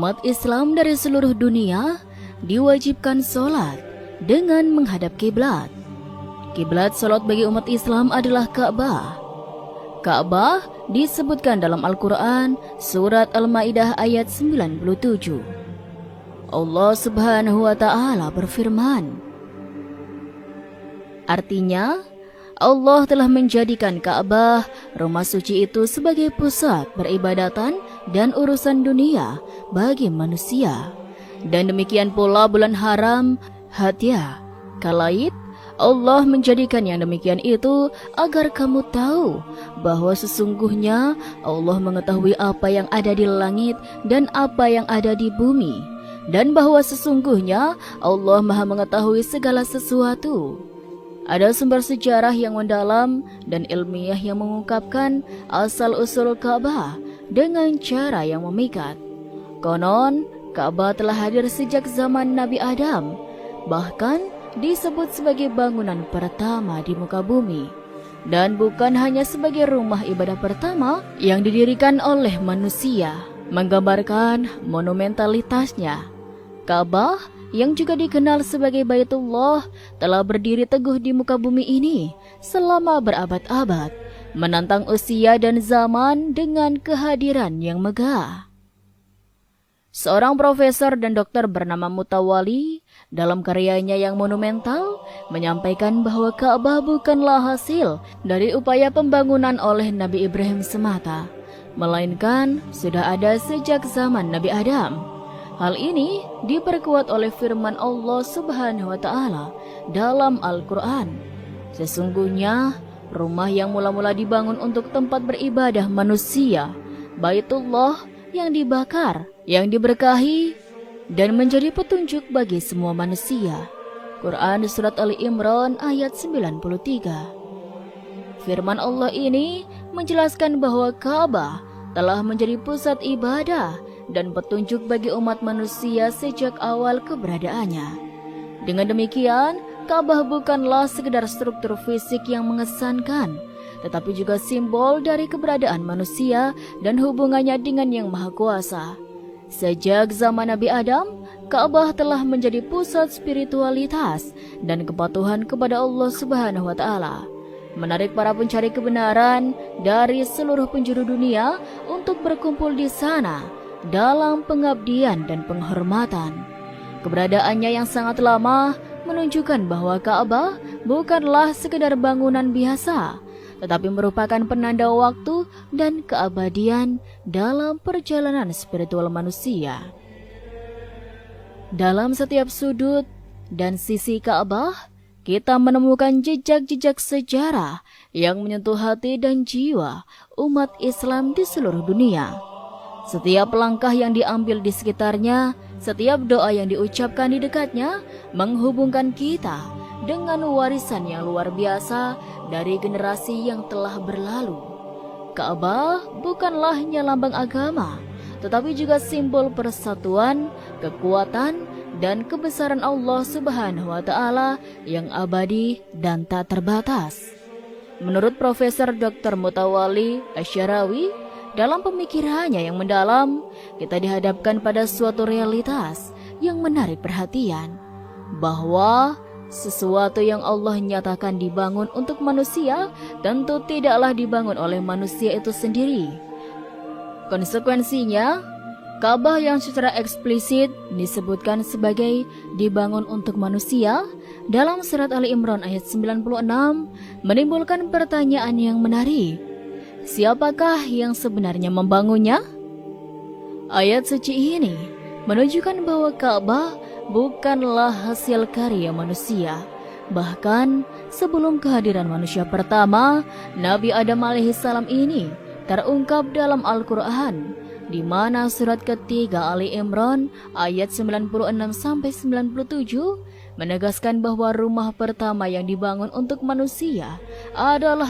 umat Islam dari seluruh dunia diwajibkan sholat dengan menghadap kiblat. Kiblat sholat bagi umat Islam adalah Ka'bah. Ka'bah disebutkan dalam Al-Quran surat Al-Ma'idah ayat 97. Allah Subhanahu wa Ta'ala berfirman, artinya, Allah telah menjadikan Ka'bah, rumah suci itu sebagai pusat peribadatan dan urusan dunia bagi manusia. Dan demikian pula bulan haram, Hatyah, Kalaid, Allah menjadikan yang demikian itu agar kamu tahu bahwa sesungguhnya Allah mengetahui apa yang ada di langit dan apa yang ada di bumi, dan bahwa sesungguhnya Allah Maha mengetahui segala sesuatu. Ada sumber sejarah yang mendalam dan ilmiah yang mengungkapkan asal-usul Ka'bah dengan cara yang memikat. Konon, Ka'bah telah hadir sejak zaman Nabi Adam, bahkan disebut sebagai bangunan pertama di muka bumi. Dan bukan hanya sebagai rumah ibadah pertama yang didirikan oleh manusia, menggambarkan monumentalitasnya. Ka'bah yang juga dikenal sebagai Baitullah telah berdiri teguh di muka bumi ini selama berabad-abad, menantang usia dan zaman dengan kehadiran yang megah. Seorang profesor dan dokter bernama Mutawali dalam karyanya yang monumental menyampaikan bahwa Ka'bah bukanlah hasil dari upaya pembangunan oleh Nabi Ibrahim semata, melainkan sudah ada sejak zaman Nabi Adam. Hal ini diperkuat oleh firman Allah Subhanahu wa Ta'ala dalam Al-Quran. Sesungguhnya rumah yang mula-mula dibangun untuk tempat beribadah manusia, Baitullah yang dibakar, yang diberkahi dan menjadi petunjuk bagi semua manusia. Quran surat Ali Imran ayat 93. Firman Allah ini menjelaskan bahwa Ka'bah telah menjadi pusat ibadah dan petunjuk bagi umat manusia sejak awal keberadaannya. Dengan demikian, Ka'bah bukanlah sekedar struktur fisik yang mengesankan, tetapi juga simbol dari keberadaan manusia dan hubungannya dengan Yang Maha Kuasa. Sejak zaman Nabi Adam, Ka'bah telah menjadi pusat spiritualitas dan kepatuhan kepada Allah Subhanahu wa Ta'ala, menarik para pencari kebenaran dari seluruh penjuru dunia untuk berkumpul di sana dalam pengabdian dan penghormatan. Keberadaannya yang sangat lama menunjukkan bahwa Ka'bah bukanlah sekedar bangunan biasa, tetapi merupakan penanda waktu dan keabadian dalam perjalanan spiritual manusia. Dalam setiap sudut dan sisi Ka'bah, kita menemukan jejak-jejak sejarah yang menyentuh hati dan jiwa umat Islam di seluruh dunia. Setiap langkah yang diambil di sekitarnya, setiap doa yang diucapkan di dekatnya menghubungkan kita dengan warisan yang luar biasa dari generasi yang telah berlalu. Ka'bah bukanlah hanya lambang agama, tetapi juga simbol persatuan, kekuatan, dan kebesaran Allah Subhanahu wa Ta'ala yang abadi dan tak terbatas. Menurut Profesor Dr. Mutawali Asyarawi, dalam pemikirannya yang mendalam, kita dihadapkan pada suatu realitas yang menarik perhatian, bahwa sesuatu yang Allah nyatakan dibangun untuk manusia tentu tidaklah dibangun oleh manusia itu sendiri. Konsekuensinya, Ka'bah yang secara eksplisit disebutkan sebagai dibangun untuk manusia dalam surat Ali Imran ayat 96 menimbulkan pertanyaan yang menarik. Siapakah yang sebenarnya membangunnya? Ayat suci ini menunjukkan bahwa Ka'bah bukanlah hasil karya manusia. Bahkan sebelum kehadiran manusia pertama, Nabi Adam alaihissalam ini terungkap dalam Al-Quran, di mana surat ketiga Ali Imran ayat 96-97 menegaskan bahwa rumah pertama yang dibangun untuk manusia adalah